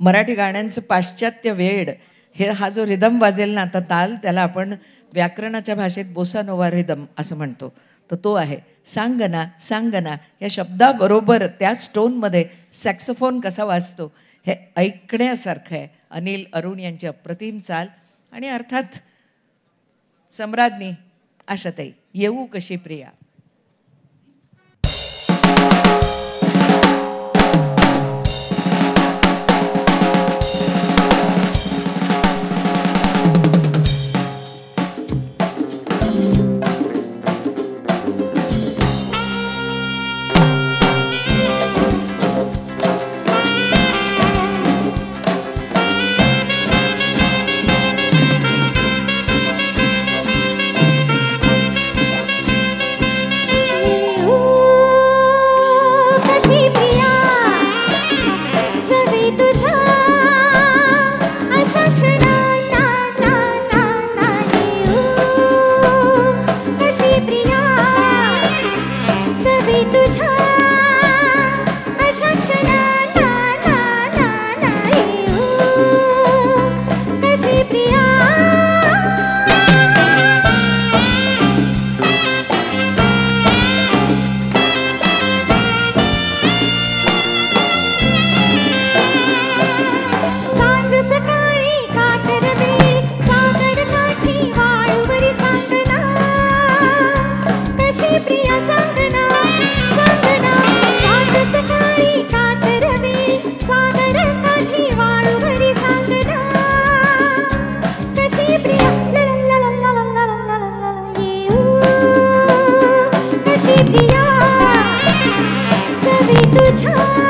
मराठी गाण्यांचं पाश्चात्य वेड हे हा जो रिदम वाजेल ना आता ताल, त्याला आपण व्याकरणाच्या भाषेत बोसा नोवा रिदम असं म्हणतो. तर तो आहे सांगना सांगना या शब्दाबरोबर त्याच टोनमध्ये सॅक्सोफोन कसा वाजतो हे ऐकण्यासारखं आहे. अनिल अरुण यांची अप्रतिम चाल आणि अर्थात सम्राज्ञी आशाताई, येऊ कशी प्रिया. तुझा